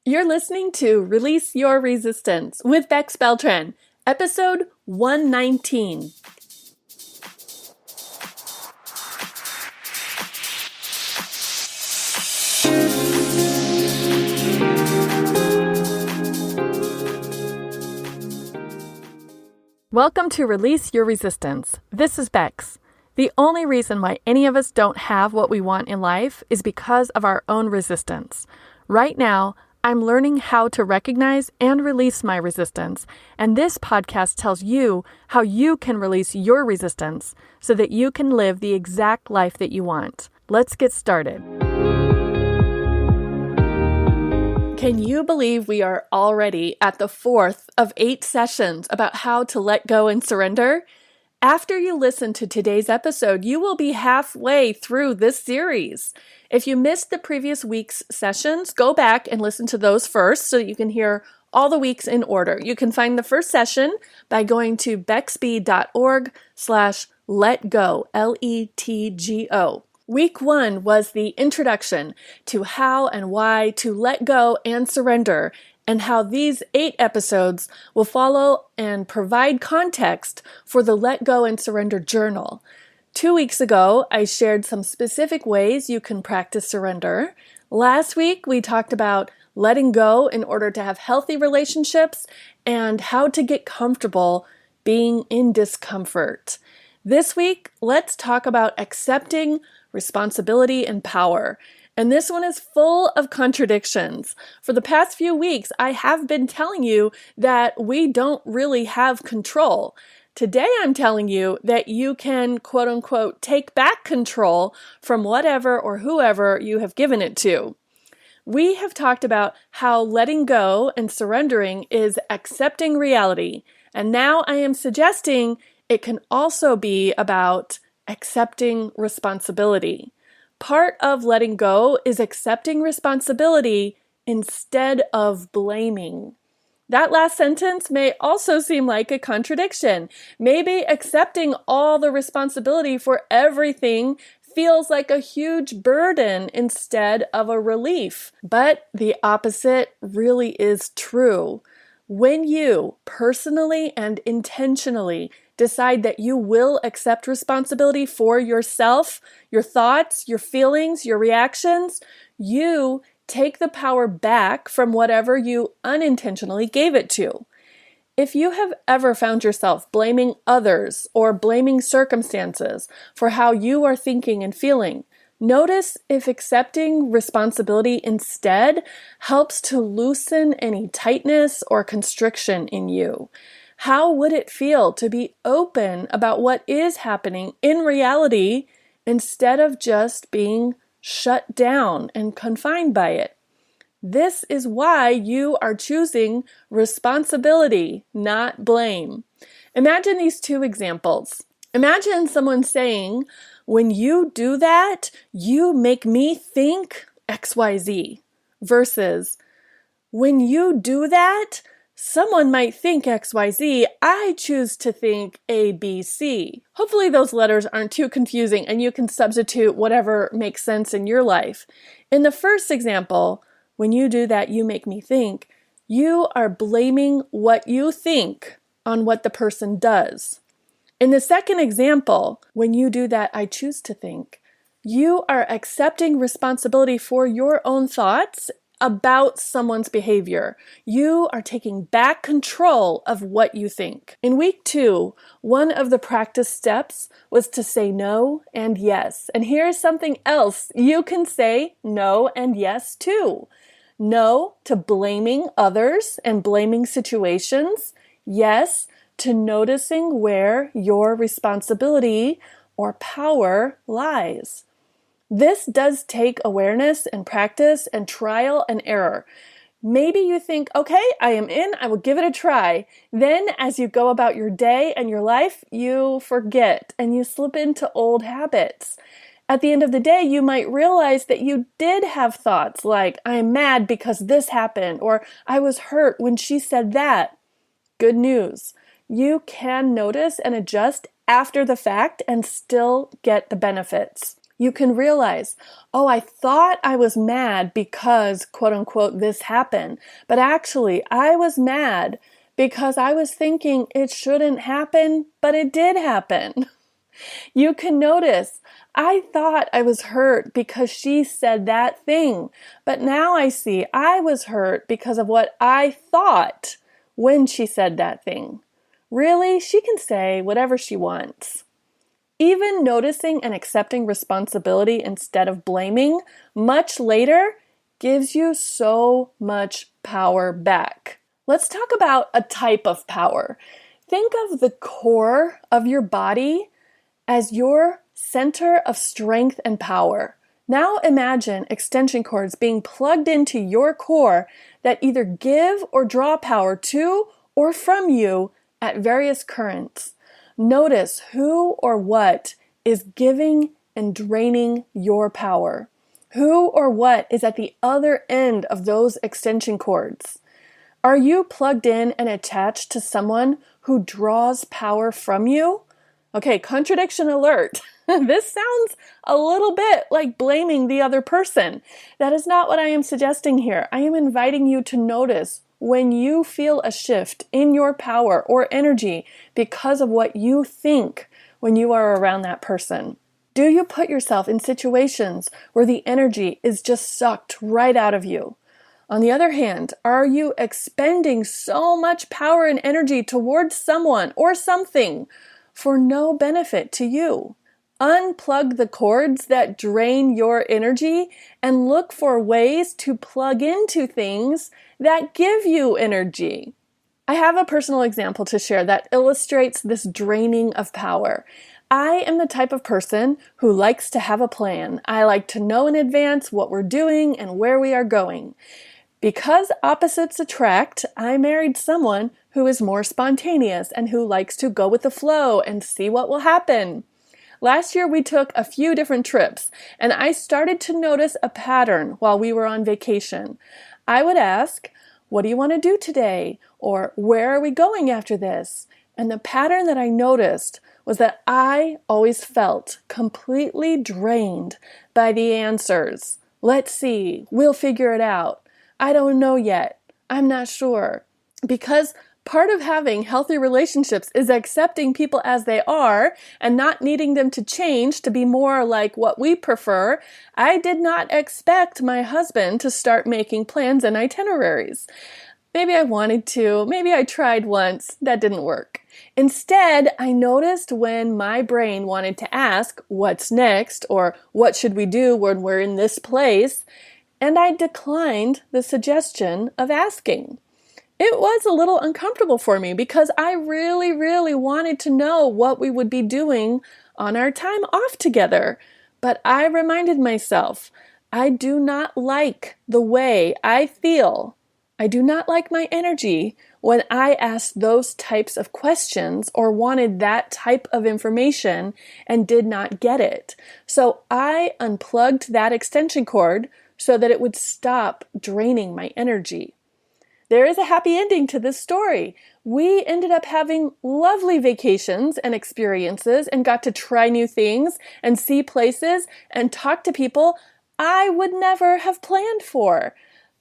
You're listening to Release Your Resistance with Bex Beltran, episode 119. Welcome to Release Your Resistance. This is Bex. The only reason why any of us don't have what we want in life is because of our own resistance. Right now, I'm learning how to recognize and release my resistance, and this podcast tells you how you can release your resistance so that you can live the exact life that you want. Let's get started. Can you believe we are already at the 4th of 8 sessions about how to let go and surrender? After you listen to today's episode, you will be halfway through this series. If you missed the previous week's sessions, go back and listen to those first so that you can hear all the weeks in order. You can find the first session by going to bexb.org/letgo, Letgo. Week 1 was the introduction to how and why to let go and surrender, and how these 8 episodes will follow and provide context for the Let Go and Surrender journal. 2 weeks ago, I shared some specific ways you can practice surrender. Last week, we talked about letting go in order to have healthy relationships and how to get comfortable being in discomfort. This week, let's talk about accepting responsibility and power. And this one is full of contradictions. For the past few weeks, I have been telling you that we don't really have control. Today, I'm telling you that you can, quote unquote, take back control from whatever or whoever you have given it to. We have talked about how letting go and surrendering is accepting reality. And now I am suggesting it can also be about accepting responsibility. Part of letting go is accepting responsibility instead of blaming. That last sentence may also seem like a contradiction. Maybe accepting all the responsibility for everything feels like a huge burden instead of a relief. But the opposite really is true. When you personally and intentionally decide that you will accept responsibility for yourself, your thoughts, your feelings, your reactions, you take the power back from whatever you unintentionally gave it to. If you have ever found yourself blaming others or blaming circumstances for how you are thinking and feeling, notice if accepting responsibility instead helps to loosen any tightness or constriction in you. How would it feel to be open about what is happening in reality instead of just being shut down and confined by it? This is why you are choosing responsibility, not blame. Imagine these 2 examples. Imagine someone saying, "When you do that, you make me think XYZ," versus, "When you do that, someone might think XYZ, I choose to think ABC." Hopefully those letters aren't too confusing and you can substitute whatever makes sense in your life. In the first example, "When you do that, you make me think," you are blaming what you think on what the person does. In the second example, "When you do that, I choose to think," you are accepting responsibility for your own thoughts about someone's behavior. You are taking back control of what you think. In week 2, one of the practice steps was to say no and yes. And here's something else you can say no and yes to. No to blaming others and blaming situations. Yes to noticing where your responsibility or power lies. This does take awareness and practice and trial and error. Maybe you think, okay, I am in, I will give it a try. Then as you go about your day and your life, you forget and you slip into old habits. At the end of the day, you might realize that you did have thoughts like, I am mad because this happened, or I was hurt when she said that. Good news. You can notice and adjust after the fact and still get the benefits. You can realize, oh, I thought I was mad because, quote unquote, this happened. But actually, I was mad because I was thinking it shouldn't happen, but it did happen. You can notice, I thought I was hurt because she said that thing. But now I see I was hurt because of what I thought when she said that thing. Really, she can say whatever she wants. Even noticing and accepting responsibility instead of blaming much later gives you so much power back. Let's talk about a type of power. Think of the core of your body as your center of strength and power. Now imagine extension cords being plugged into your core that either give or draw power to or from you at various currents. Notice who or what is giving and draining your power. Who or what is at the other end of those extension cords? Are you plugged in and attached to someone who draws power from you? Okay, contradiction alert. This sounds a little bit like blaming the other person. That is not what I am suggesting here. I am inviting you to notice when you feel a shift in your power or energy because of what you think when you are around that person. Do you put yourself in situations where the energy is just sucked right out of you? On the other hand, are you expending so much power and energy towards someone or something for no benefit to you? Unplug the cords that drain your energy and look for ways to plug into things that give you energy. I have a personal example to share that illustrates this draining of power. I am the type of person who likes to have a plan. I like to know in advance what we're doing and where we are going. Because opposites attract, I married someone who is more spontaneous and who likes to go with the flow and see what will happen. Last year we took a few different trips, and I started to notice a pattern while we were on vacation. I would ask, "What do you want to do today?" Or "Where are we going after this?" And the pattern that I noticed was that I always felt completely drained by the answers. "Let's see, we'll figure it out. I don't know yet. I'm not sure." Because part of having healthy relationships is accepting people as they are and not needing them to change to be more like what we prefer. I did not expect my husband to start making plans and itineraries. Maybe I wanted to, maybe I tried once, that didn't work. Instead, I noticed when my brain wanted to ask, "What's next?" or "What should we do when we're in this place?" and I declined the suggestion of asking. It was a little uncomfortable for me because I really, really wanted to know what we would be doing on our time off together. But I reminded myself, I do not like the way I feel. I do not like my energy when I asked those types of questions or wanted that type of information and did not get it. So I unplugged that extension cord so that it would stop draining my energy. There is a happy ending to this story. We ended up having lovely vacations and experiences and got to try new things and see places and talk to people I would never have planned for.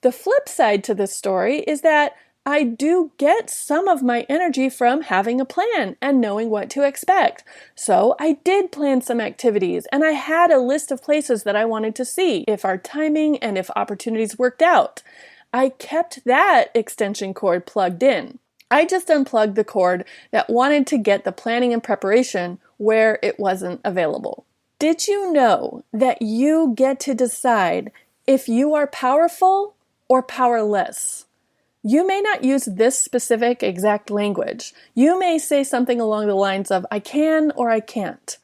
The flip side to this story is that I do get some of my energy from having a plan and knowing what to expect. So I did plan some activities and I had a list of places that I wanted to see if our timing and if opportunities worked out. I kept that extension cord plugged in. I just unplugged the cord that wanted to get the planning and preparation where it wasn't available. Did you know that you get to decide if you are powerful or powerless? You may not use this specific exact language. You may say something along the lines of, "I can" or "I can't."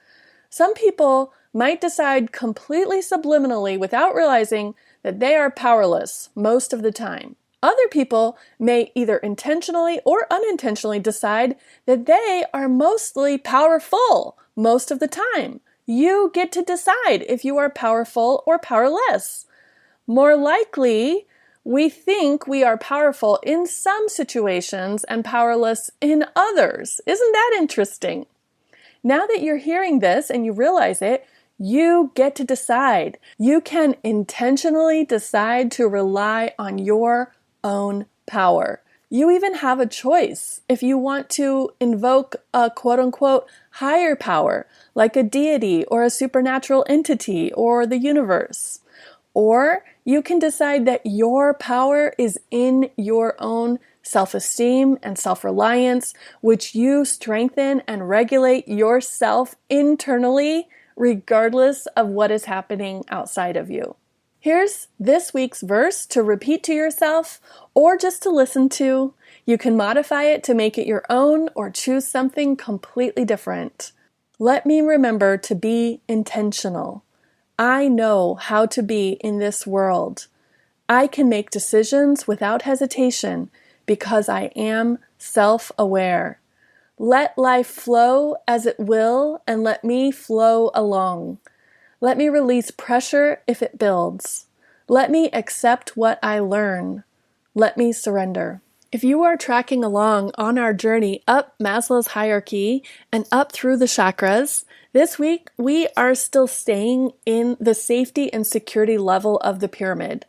Some people might decide completely subliminally without realizing that they are powerless most of the time. Other people may either intentionally or unintentionally decide that they are mostly powerful most of the time. You get to decide if you are powerful or powerless. More likely, we think we are powerful in some situations and powerless in others. Isn't that interesting? Now that you're hearing this and you realize it, You get to decide. You can intentionally decide to rely on your own power. You even have a choice if you want to invoke a quote-unquote higher power, like a deity or a supernatural entity or the universe. Or you can decide that your power is in your own self-esteem and self-reliance, which you strengthen and regulate yourself internally, regardless of what is happening outside of you. Here's this week's verse to repeat to yourself or just to listen to. You can modify it to make it your own or choose something completely different. Let me remember to be intentional. I know how to be in this world. I can make decisions without hesitation because I am self-aware. Let life flow as it will and let me flow along. Let me release pressure if it builds. Let me accept what I learn. Let me surrender. If you are tracking along on our journey up Maslow's hierarchy and up through the chakras, this week we are still staying in the safety and security level of the pyramid.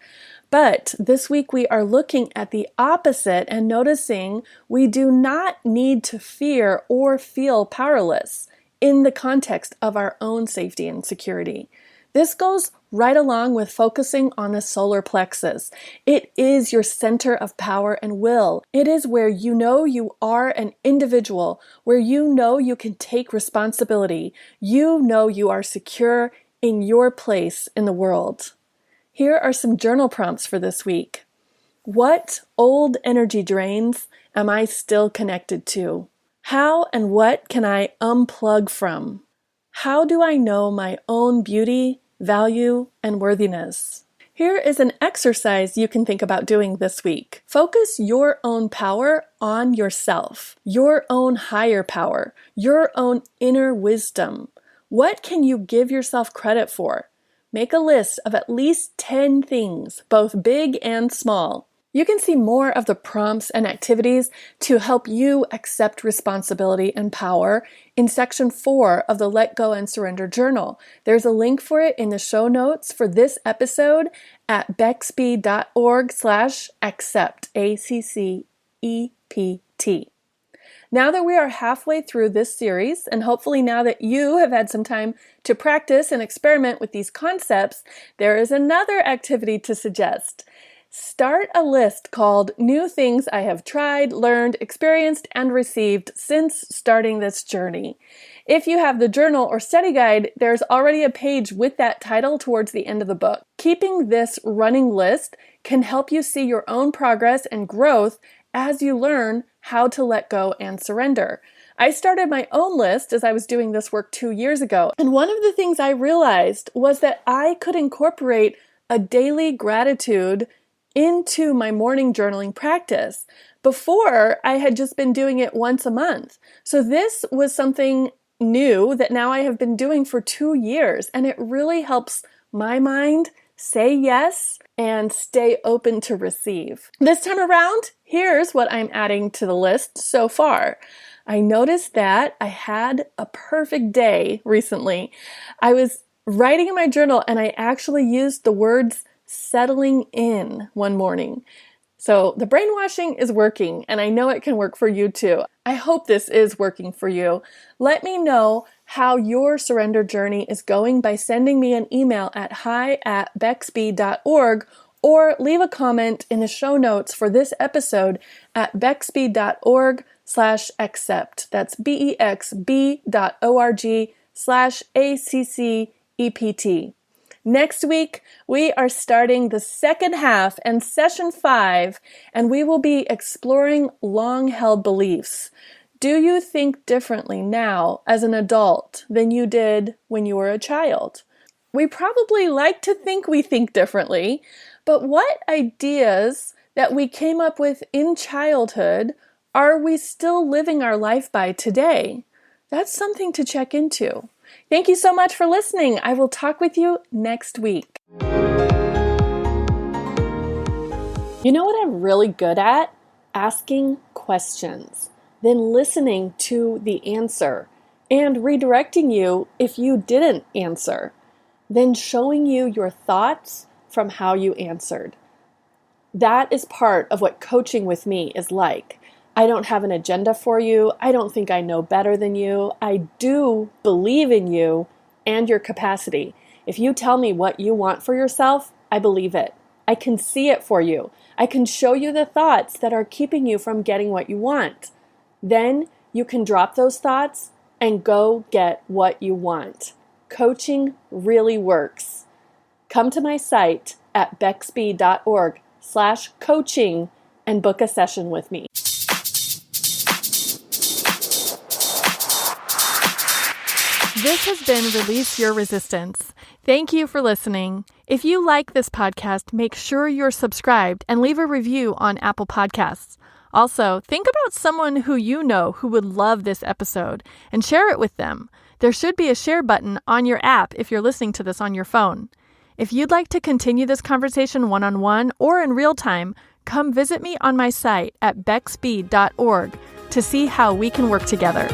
But this week we are looking at the opposite and noticing we do not need to fear or feel powerless in the context of our own safety and security. This goes right along with focusing on the solar plexus. It is your center of power and will. It is where you know you are an individual, where you know you can take responsibility. You know you are secure in your place in the world. Here are some journal prompts for this week. What old energy drains am I still connected to? How and what can I unplug from? How do I know my own beauty, value, and worthiness? Here is an exercise you can think about doing this week. Focus your own power on yourself, your own higher power, your own inner wisdom. What can you give yourself credit for? Make a list of at least 10 things, both big and small. You can see more of the prompts and activities to help you accept responsibility and power in section 4 of the Let Go and Surrender Journal. There's a link for it in the show notes for this episode at bexb.org/accept, ACCEPT. Now that we are halfway through this series, and hopefully now that you have had some time to practice and experiment with these concepts, there is another activity to suggest. Start a list called New Things I Have Tried, Learned, Experienced, and Received Since Starting This Journey. If you have the journal or study guide, there's already a page with that title towards the end of the book. Keeping this running list can help you see your own progress and growth as you learn how to let go and surrender. I started my own list as I was doing this work 2 years ago, and one of the things I realized was that I could incorporate a daily gratitude into my morning journaling practice. Before, I had just been doing it once a month. So this was something new that now I have been doing for 2 years, and it really helps my mind say yes and stay open to receive. This time around, here's what I'm adding to the list so far. I noticed that I had a perfect day recently. I was writing in my journal and I actually used the words settling in one morning. So the brainwashing is working, and I know it can work for you too. I hope this is working for you. Let me know how your surrender journey is going by sending me an email at hi@bexb.org or leave a comment in the show notes for this episode at bexb.org/accept. That's bexb.org/ACCEPT. Next week, we are starting the second half and session 5, and we will be exploring long-held beliefs. Do you think differently now as an adult than you did when you were a child? We probably like to think we think differently, but what ideas that we came up with in childhood are we still living our life by today? That's something to check into. Thank you so much for listening. I will talk with you next week. You know what I'm really good at? Asking questions, then listening to the answer and redirecting you if you didn't answer, then showing you your thoughts from how you answered. That is part of what coaching with me is like. I don't have an agenda for you. I don't think I know better than you. I do believe in you and your capacity. If you tell me what you want for yourself, I believe it. I can see it for you. I can show you the thoughts that are keeping you from getting what you want. Then you can drop those thoughts and go get what you want. Coaching really works. Come to my site at bexby.org/coaching and book a session with me. This has been Release Your Resistance. Thank you for listening. If you like this podcast, make sure you're subscribed and leave a review on Apple Podcasts. Also, think about someone who you know who would love this episode and share it with them. There should be a share button on your app if you're listening to this on your phone. If you'd like to continue this conversation one-on-one or in real time, come visit me on my site at bexby.org to see how we can work together.